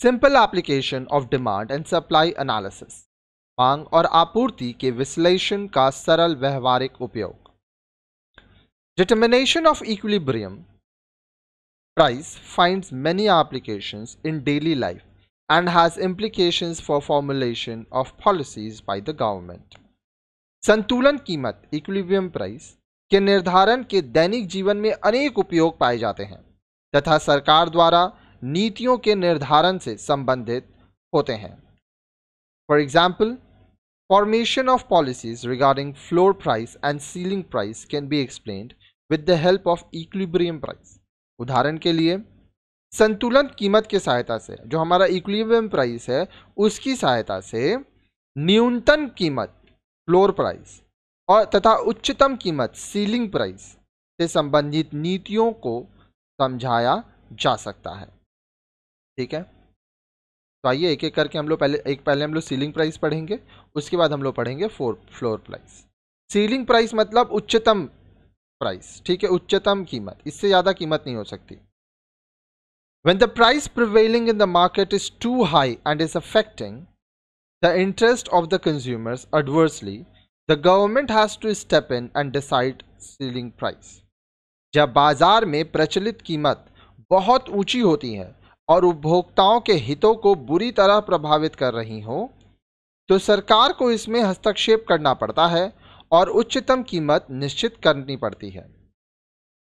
Simple application of demand and supply analysis, मांग और आपूर्ति के विश्लेषण का सरल व्यवहारिक उपयोग। Determination of equilibrium price finds many applications in daily life and has implications for formulation of policies by the government. संतुलन कीमत इक्विलिब्रियम प्राइस के निर्धारण के दैनिक जीवन में अनेक उपयोग पाए जाते हैं तथा सरकार द्वारा नीतियों के निर्धारण से संबंधित होते हैं। For example, formation of policies regarding floor price and ceiling price can be explained with the help of equilibrium price. उदाहरण के लिए संतुलन कीमत की सहायता से, जो हमारा इक्विलिब्रियम प्राइस है उसकी सहायता से न्यूनतम कीमत फ्लोर प्राइस और तथा उच्चतम कीमत सीलिंग प्राइस से संबंधित नीतियों को समझाया जा सकता है। ठीक है, तो आइए एक एक करके हम लोग पहले हम लोग सीलिंग प्राइस पढ़ेंगे, उसके बाद हम लोग पढ़ेंगे फ्लोर प्राइस। सीलिंग प्राइस मतलब उच्चतम प्राइस, ठीक है, उच्चतम कीमत, इससे ज्यादा कीमत नहीं हो सकती। When the price prevailing in the market is too high and is affecting the interest of the consumers adversely, the government has to step in and decide ceiling price. जब बाजार में प्रचलित कीमत बहुत ऊंची होती है और उपभोक्ताओं के हितों को बुरी तरह प्रभावित कर रही हो, तो सरकार को इसमें हस्तक्षेप करना पड़ता है और उच्चतम कीमत निश्चित करनी पड़ती है।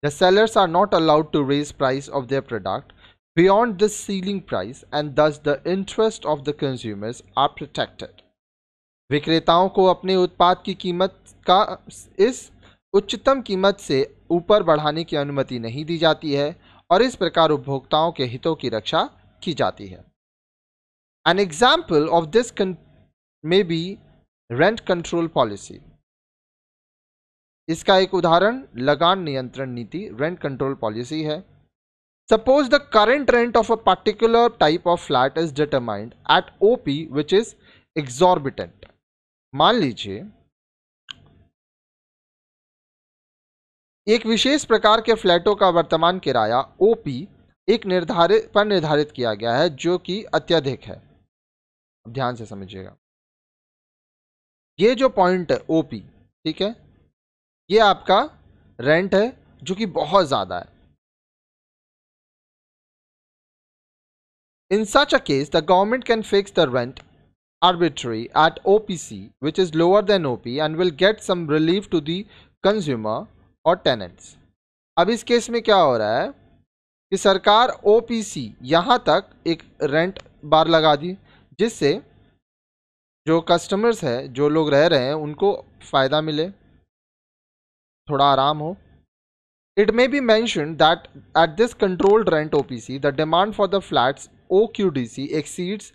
The sellers are not allowed to raise price of their product beyond this ceiling price and thus the interest of the consumers are protected. विक्रेताओं को अपने उत्पाद की कीमत का इस उच्चतम कीमत से ऊपर बढ़ाने की अनुमति नहीं दी जाती है और इस प्रकार उपभोक्ताओं के हितों की रक्षा की जाती है। An example of this may be rent control policy. इसका एक उदाहरण लगान नियंत्रण नीति, रेंट कंट्रोल पॉलिसी है। Suppose the current rent of a particular type of flat is determined at OP which is exorbitant. मान लीजिए एक विशेष प्रकार के फ्लैटों का वर्तमान किराया ओपी एक निर्धारित किया गया है जो कि अत्यधिक है। ध्यान से समझिएगा, ये जो पॉइंट है ओपी, ठीक है, ये आपका रेंट है जो कि बहुत ज्यादा है। In such a case, the government can fix the rent arbitrary at OPC, which is lower than OP, and will get some relief to the consumer or tenants. अब इस केस में क्या हो रहा है कि सरकार OPC यहां तक एक रेंट बार लगा दी जिससे जो कस्टमर्स है, जो लोग रह रहे हैं, उनको फायदा मिले, थोड़ा आराम हो। It may be mentioned that at this controlled rent OPC, the demand for the flats OQDC exceeds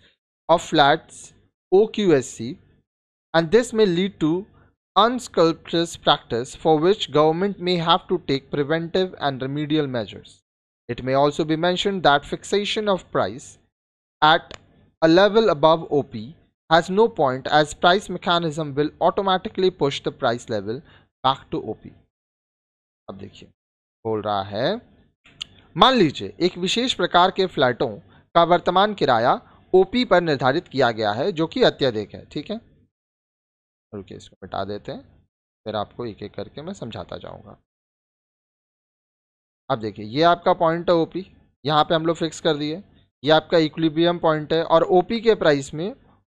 of flats OQSC, and this may lead to unscrupulous practice for which government may have to take preventive and remedial measures. It may also be mentioned that fixation of price at a level above OP has no point, as price mechanism will automatically push the price level back to OP. अब देखिए बोल रहा है, मान लीजिए एक विशेष प्रकार के फ्लैटों का वर्तमान किराया ओपी पर निर्धारित किया गया है जो कि अत्यधिक है। ठीक है, रुकिए इसको मिटा देते हैं, फिर आपको एक एक करके मैं समझाता जाऊंगा। अब देखिए ये आपका पॉइंट है ओपी, यहाँ पे हम लोग फिक्स कर दिए, ये आपका इक्विलिब्रियम पॉइंट है और ओपी के प्राइस में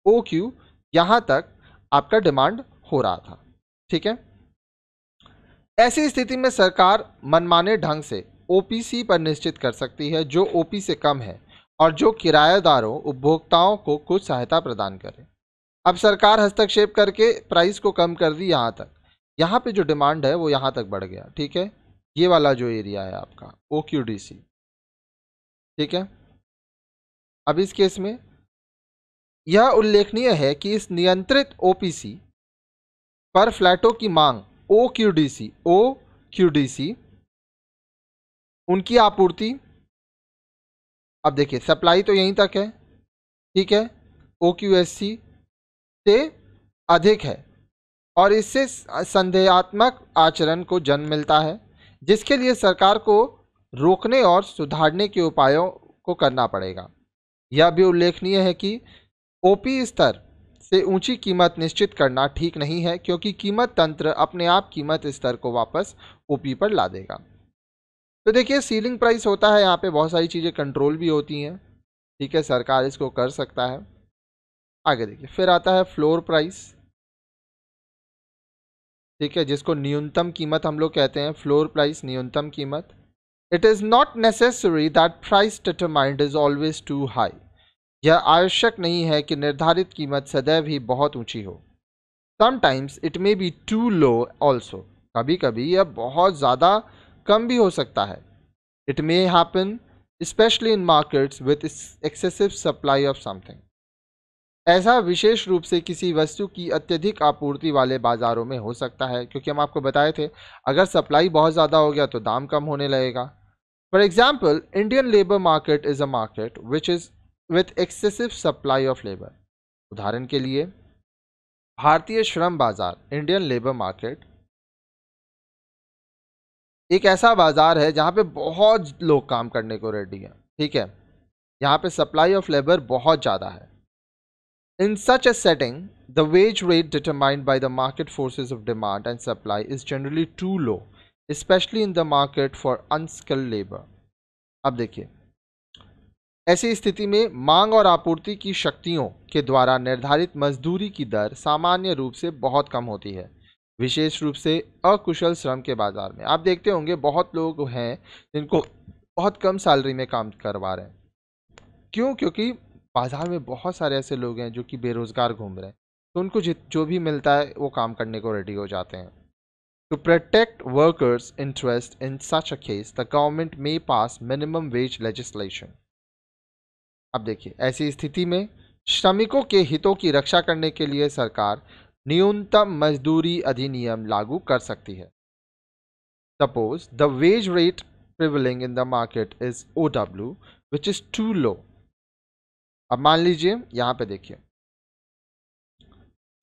ओ क्यू यहाँ तक आपका डिमांड हो रहा था। ठीक है, ऐसी स्थिति में सरकार मनमाने ढंग से ओपीसी पर निश्चित कर सकती है जो ओपी से कम है और जो किराएदारों उपभोक्ताओं को कुछ सहायता प्रदान करे। अब सरकार हस्तक्षेप करके प्राइस को कम कर दी यहाँ तक, यहाँ पे जो डिमांड है वो यहाँ तक बढ़ गया। ठीक है, ये वाला जो एरिया है आपका OQDC। ठीक है, अब इस केस में यह उल्लेखनीय है कि इस नियंत्रित OPC पर फ्लैटों की मांग OQDC उनकी आपूर्ति, अब देखिए सप्लाई तो यहीं तक है, ठीक है, OQSC से अधिक है और इससे संदेहात्मक आचरण को जन्म मिलता है जिसके लिए सरकार को रोकने और सुधारने के उपायों को करना पड़ेगा। यह भी उल्लेखनीय है कि ओपी स्तर से ऊंची कीमत निश्चित करना ठीक नहीं है, क्योंकि कीमत तंत्र अपने आप कीमत स्तर को वापस ओपी पर ला देगा। तो देखिए सीलिंग प्राइस होता है, यहाँ पे बहुत सारी चीज़ें कंट्रोल भी होती हैं, ठीक है, सरकार इसको कर सकता है। आगे देखिए, फिर आता है फ्लोर प्राइस, ठीक है, जिसको न्यूनतम कीमत हम लोग कहते हैं, फ्लोर प्राइस न्यूनतम कीमत। It is not necessary that price determined is always too high. यह आवश्यक नहीं है कि निर्धारित कीमत सदैव ही बहुत ऊंची हो। Sometimes it may be too low also, कभी कभी यह बहुत ज़्यादा कम भी हो सकता है। It may happen specially in markets with excessive supply of something. ऐसा विशेष रूप से किसी वस्तु की अत्यधिक आपूर्ति वाले बाजारों में हो सकता है, क्योंकि हम आपको बताए थे अगर सप्लाई बहुत ज़्यादा हो गया तो दाम कम होने लगेगा। For example, Indian labour market is a market which is with excessive supply of labour. उदाहरण के लिए भारतीय श्रम बाजार, इंडियन लेबर मार्केट, एक ऐसा बाजार है जहां पे बहुत लोग काम करने को रेडी हैं, ठीक है, यहाँ पे सप्लाई ऑफ लेबर बहुत ज़्यादा है। In such a setting, the wage rate determined by the market forces of demand and supply is generally too low, especially in the market for unskilled labor. अब देखिए, ऐसी स्थिति में मांग और आपूर्ति की शक्तियों के द्वारा निर्धारित मजदूरी की दर सामान्य रूप से बहुत कम होती है, विशेष रूप से अकुशल श्रम के बाजार में। आप देखते होंगे बहुत लोग हैं जिनको बहुत कम सैलरी में काम करवा रहे हैं। क्यों? क्योंकि बाजार में बहुत सारे ऐसे लोग हैं जो कि बेरोजगार घूम रहे हैं, तो उनको जो भी मिलता है वो काम करने को रेडी हो जाते हैं। To protect workers interest in such a case the government may pass minimum wage legislation. अब देखिए, ऐसी स्थिति में श्रमिकों के हितों की रक्षा करने के लिए सरकार न्यूनतम मजदूरी अधिनियम लागू कर सकती है। Suppose the wage rate prevailing in the market is OW which is too low. अब मान लीजिए यहाँ पे देखिए,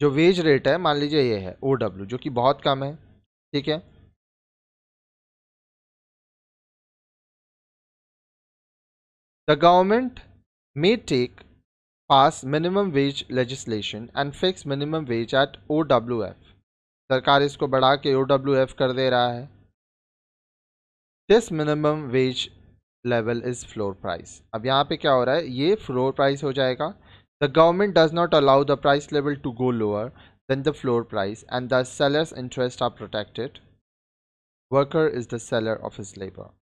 जो वेज रेट है मान लीजिए ये है OW, जो कि बहुत कम है, ठीक है। The government may take pass minimum wage legislation and fix minimum wage at OWF। सरकार इसको बढ़ा के OWF कर दे रहा है। This minimum wage level is floor price. अब यहाँ पे क्या हो रहा है, ये फ्लोर प्राइस हो जाएगा। The government does not allow the price level to go lower than the floor price and the sellers interest are protected. Worker is the seller of his labour.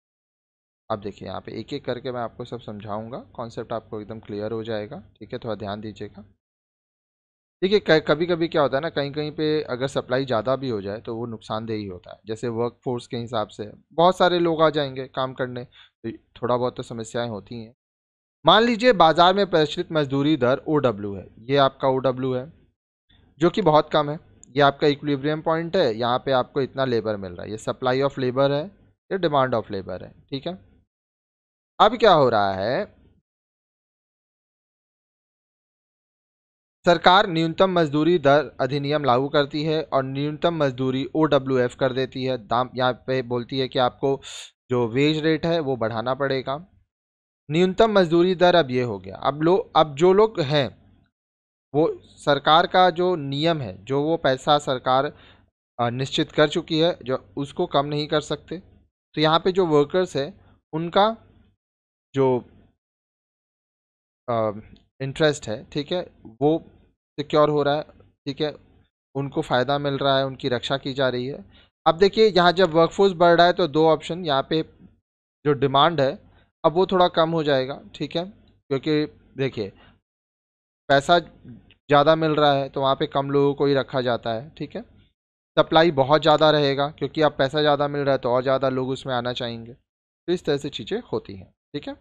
अब देखिए, यहाँ पे एक एक करके मैं आपको सब समझाऊंगा, कॉन्सेप्ट आपको एकदम क्लियर हो जाएगा, ठीक है, थोड़ा ध्यान दीजिएगा। देखिए, कभी कभी क्या होता है ना, कहीं कहीं पे अगर सप्लाई ज़्यादा भी हो जाए तो वो नुकसानदेही होता है। जैसे वर्क फोर्स के हिसाब से बहुत सारे लोग आ जाएंगे काम करने, तो थोड़ा बहुत तो समस्याएं होती हैं। मान लीजिए बाजार में प्रचलित मजदूरी दर OW है, ये आपका OW है जो कि बहुत कम है। ये आपका इक्विलिब्रियम पॉइंट है, यहाँ पे आपको इतना लेबर मिल रहा है, ये सप्लाई ऑफ लेबर है, ये डिमांड ऑफ लेबर है, ठीक है। अब क्या हो रहा है, सरकार न्यूनतम मजदूरी दर अधिनियम लागू करती है और न्यूनतम मजदूरी OWF कर देती है। दाम यहाँ पे बोलती है कि आपको जो वेज रेट है वो बढ़ाना पड़ेगा। न्यूनतम मजदूरी दर अब ये हो गया, अब जो लोग हैं वो सरकार का जो नियम है, जो वो पैसा सरकार निश्चित कर चुकी है, जो उसको कम नहीं कर सकते। तो यहाँ पे जो वर्कर्स है उनका जो इंटरेस्ट है, ठीक है, वो सिक्योर हो रहा है, ठीक है, उनको फ़ायदा मिल रहा है, उनकी रक्षा की जा रही है। अब देखिए, यहाँ जब वर्कफोर्स बढ़ रहा है तो दो ऑप्शन, यहाँ पे जो डिमांड है अब वो थोड़ा कम हो जाएगा, ठीक है, क्योंकि देखिए पैसा ज़्यादा मिल रहा है तो वहाँ पे कम लोगों को ही रखा जाता है, ठीक है। सप्लाई बहुत ज़्यादा रहेगा क्योंकि अब पैसा ज़्यादा मिल रहा है तो और ज़्यादा लोग उसमें आना चाहेंगे। तो इस तरह से चीज़ें होती हैं, ठीक है।